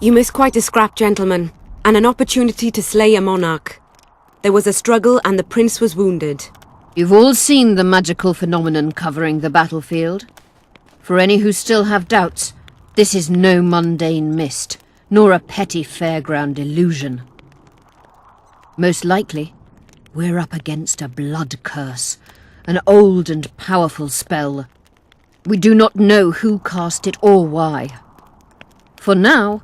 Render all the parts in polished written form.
You missed quite a scrap, gentlemen, and an opportunity to slay a monarch. There was a struggle and the prince was wounded. You've all seen the magical phenomenon covering the battlefield. For any who still have doubts, this is no mundane mist, nor a petty fairground illusion. Most likely, we're up against a blood curse, an old and powerful spell. We do not know who cast it or why. For now,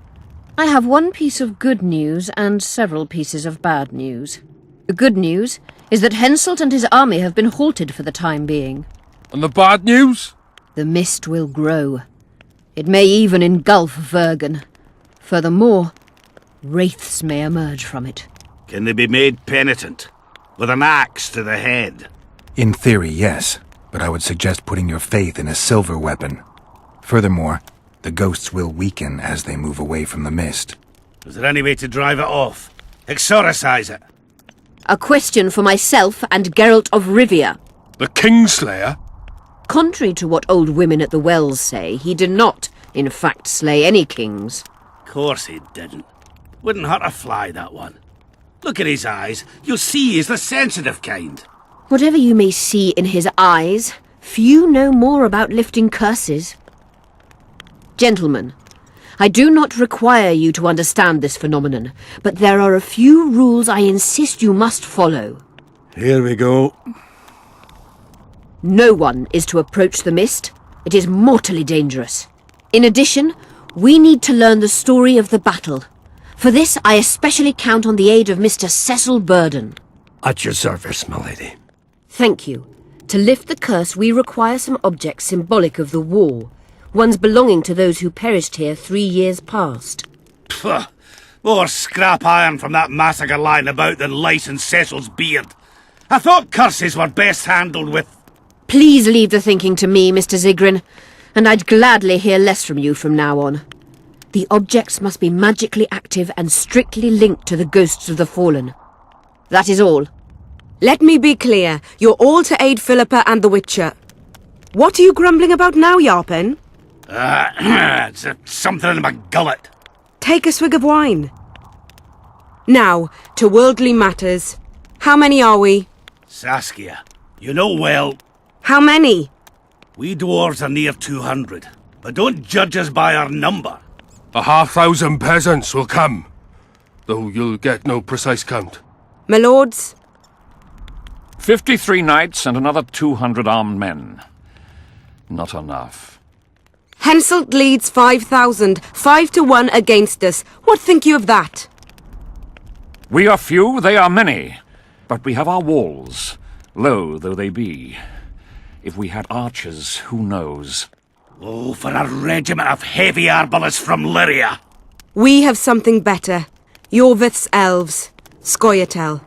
I have one piece of good news and several pieces of bad news. The good news is that Henselt and his army have been halted for the time being. And the bad news? The mist will grow. It may even engulf Vergen. Furthermore, wraiths may emerge from it. Can they be made penitent? With an axe to the head? In theory, yes. But I would suggest putting your faith in a silver weapon. Furthermore, the ghosts will weaken as they move away from the mist. Is there any way to drive it off? Exorcise it? A question for myself and Geralt of Rivia. The Kingslayer? Contrary to what old women at the wells say, he did not, in fact, slay any kings. Of course he didn't. Wouldn't hurt a fly, that one. Look at his eyes. You'll see he's the sensitive kind. Whatever you may see in his eyes, few know more about lifting curses. Gentlemen, I do not require you to understand this phenomenon, but there are a few rules I insist you must follow. Here we go. No one is to approach the mist. It is mortally dangerous. In addition, we need to learn the story of the battle. For this, I especially count on the aid of Mr. Cecil Burden. At your service, my lady. Thank you. To lift the curse, we require some objects symbolic of the war. Ones belonging to those who perished here 3 years past. Pfft! More scrap iron from that massacre lying about than lice in Cecil's beard. I thought curses were best handled with... Please leave the thinking to me, Mr. Zigrin, and I'd gladly hear less from you from now on. The objects must be magically active and strictly linked to the ghosts of the fallen. That is all. Let me be clear. You're all to aid Philippa and the Witcher. What are you grumbling about now, Yarpen? It's something in my gullet. Take a swig of wine. Now, to worldly matters. How many are we? Saskia, you know well... How many? We dwarves are near 200, but don't judge us by our number. 1,500 peasants will come, though you'll get no precise count. My lords? 53 knights and another 200 armed men. Not enough. Henselt leads 5,000, 5-1 against us. What think you of that? We are few, they are many, but we have our walls, low though they be. If we had archers, who knows? Oh, for a regiment of heavy arbalists from Lyria! We have something better. Yorvith's elves. Scoia'tael.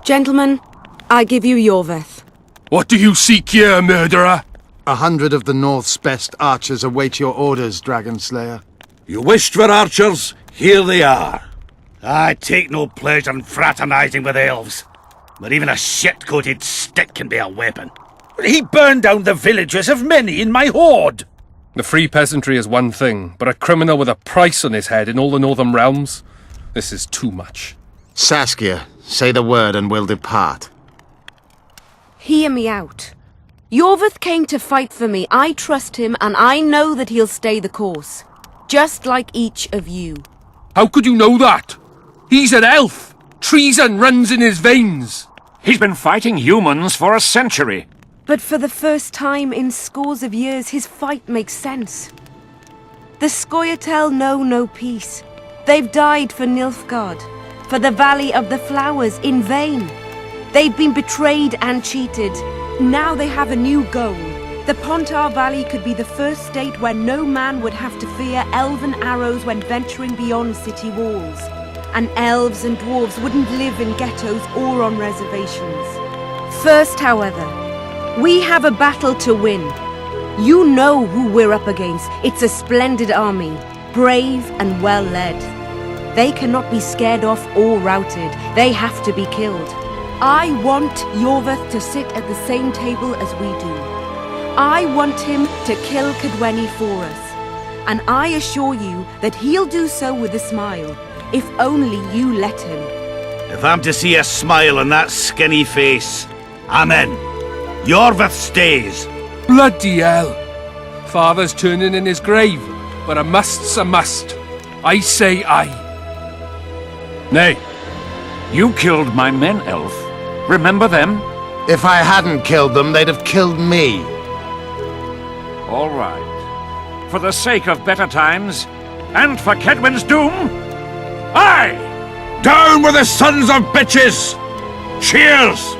Gentlemen, I give you Yorvith. What do you seek here, murderer? 100 of the North's best archers await your orders, Dragon Slayer. You wished for archers? Here they are. I take no pleasure in fraternizing with elves, but even a shit-coated stick can be a weapon. He burned down the villages of many in my horde. The free peasantry is one thing, but a criminal with a price on his head in all the northern realms? This is too much. Saskia, say the word and we'll depart. Hear me out. Yorvith came to fight for me. I trust him, and I know that he'll stay the course. Just like each of you. How could you know that? He's an elf! Treason runs in his veins! He's been fighting humans for a century. But for the first time in scores of years, his fight makes sense. The Scoia'tael know no peace. They've died for Nilfgaard, for the Valley of the Flowers, in vain. They've been betrayed and cheated. Now they have a new goal. The Pontar Valley could be the first state where no man would have to fear elven arrows when venturing beyond city walls. And elves and dwarves wouldn't live in ghettos or on reservations. First, however, we have a battle to win. You know who we're up against. It's a splendid army, brave and well led. They cannot be scared off or routed. They have to be killed. I want Yorveth to sit at the same table as we do. I want him to kill Cadweni for us. And I assure you that he'll do so with a smile, if only you let him. If I'm to see a smile on that skinny face, I'm in. Yorveth stays. Bloody hell! Father's turning in his grave, but a must's a must. I say aye. Nay. You killed my men, Elf. Remember them? If I hadn't killed them, they'd have killed me. All right. For the sake of better times, and for Kedwen's doom, aye! Down with the sons of bitches! Cheers!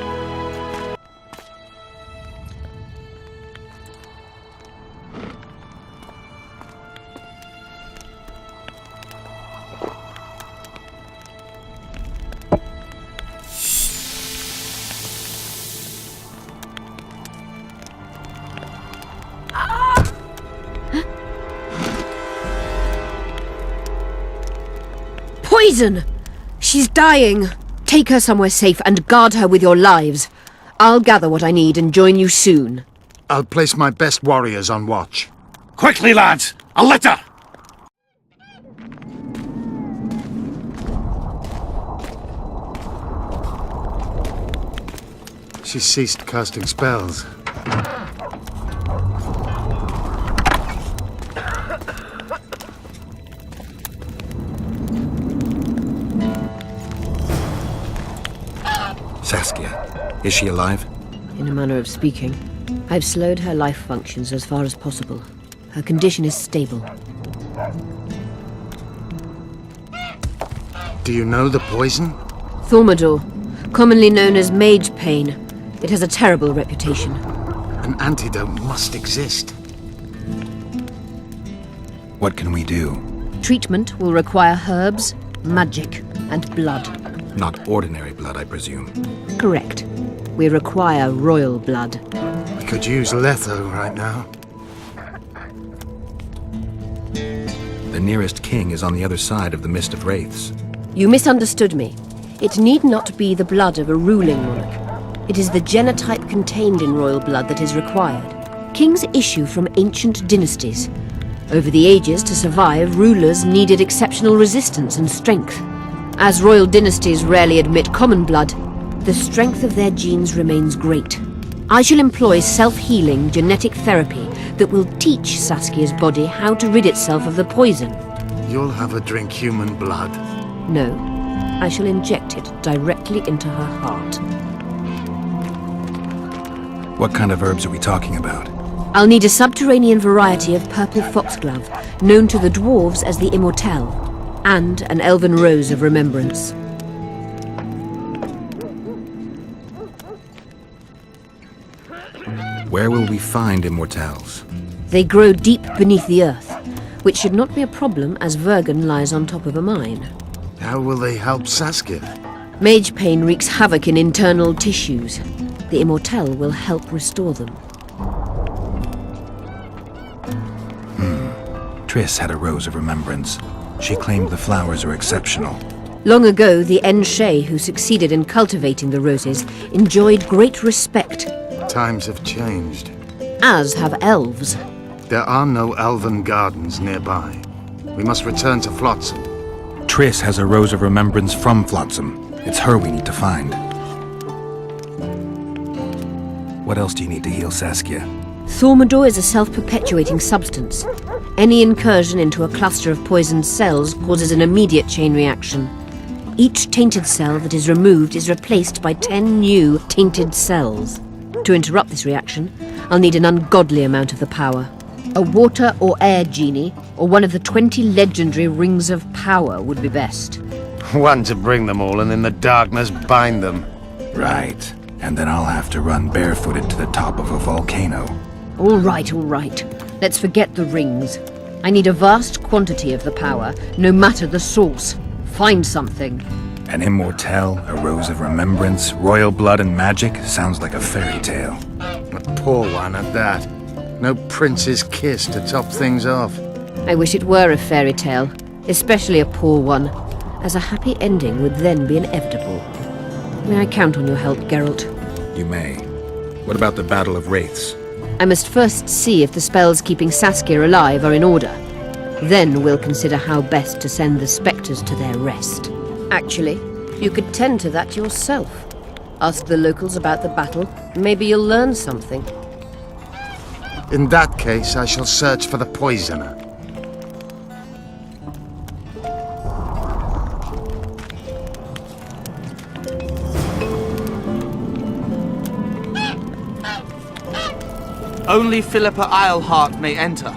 Poison! She's dying. Take her somewhere safe and guard her with your lives. I'll gather what I need and join you soon. I'll place my best warriors on watch. Quickly, lads! A litter! She ceased casting spells. Saskia, is she alive? In a manner of speaking, I've slowed her life functions as far as possible. Her condition is stable. Do you know the poison? Thaumadur, commonly known as mage pain. It has a terrible reputation. An antidote must exist. What can we do? Treatment will require herbs, magic, and blood. Not ordinary blood, I presume. Correct. We require royal blood. We could use Letho right now. The nearest king is on the other side of the Mist of Wraiths. You misunderstood me. It need not be the blood of a ruling monarch. It is the genotype contained in royal blood that is required. Kings issue from ancient dynasties. Over the ages, to survive, rulers needed exceptional resistance and strength. As royal dynasties rarely admit common blood, the strength of their genes remains great. I shall employ self-healing genetic therapy that will teach Saskia's body how to rid itself of the poison. You'll have her drink human blood. No, I shall inject it directly into her heart. What kind of herbs are we talking about? I'll need a subterranean variety of purple foxglove, known to the dwarves as the Immortelle, and an elven rose of remembrance. Where will we find immortelles? They grow deep beneath the earth, which should not be a problem as Vergen lies on top of a mine. How will they help Saskia? Mage pain wreaks havoc in internal tissues. The Immortelle will help restore them. Triss had a rose of remembrance. She claimed the flowers are exceptional. Long ago, the Enshe who succeeded in cultivating the roses enjoyed great respect, Times have changed. as have elves. There are no elven gardens nearby. We must return to Flotsam. Triss has a rose of remembrance from Flotsam. It's her we need to find. What else do you need to heal Saskia? Thaumadur is a self-perpetuating substance. Any incursion into a cluster of poisoned cells causes an immediate chain reaction. Each tainted cell that is removed is replaced by 10 new tainted cells. To interrupt this reaction, I'll need an ungodly amount of the power. A water or air genie, or one of the 20 legendary rings of power would be best. One to bring them all and in the darkness bind them. Right. And then I'll have to run barefooted to the top of a volcano. All right, all right. Let's forget the rings. I need a vast quantity of the power, no matter the source. Find something. An immortelle, a rose of remembrance, royal blood and magic sounds like a fairy tale. A poor one at that. No prince's kiss to top things off. I wish it were a fairy tale, especially a poor one, as a happy ending would then be inevitable. May I count on your help, Geralt? You may. What about the Battle of Wraiths? I must first see if the spells keeping Saskia alive are in order. Then we'll consider how best to send the spectres to their rest. Actually, you could tend to that yourself. Ask the locals about the battle. Maybe you'll learn something. In that case, I shall search for the poisoner. Only Philippa Eilhart may enter.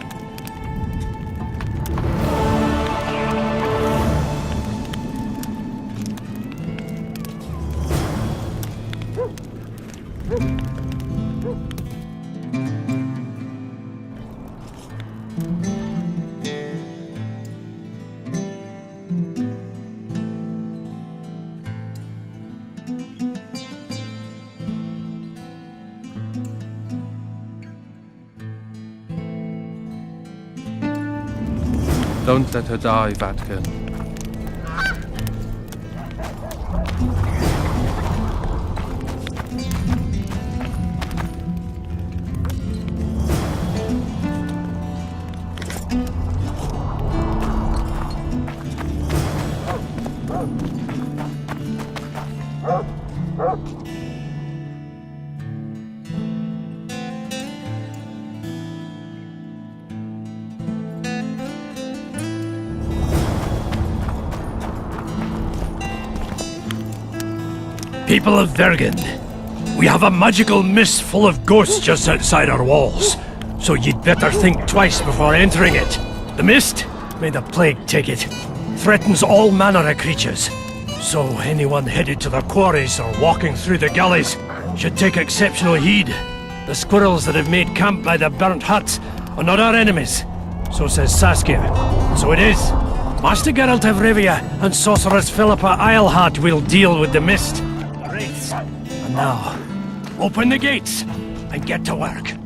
Don't let her die, Vatkin. People of Vergen, we have a magical mist full of ghosts just outside our walls, so you'd better think twice before entering it. The mist, may the plague take it, threatens all manner of creatures, so anyone headed to the quarries or walking through the gullies should take exceptional heed. The squirrels that have made camp by the burnt huts are not our enemies, so says Saskia. So it is. Master Geralt of Rivia and Sorceress Philippa Eilhart will deal with the mist. And now, open the gates and get to work.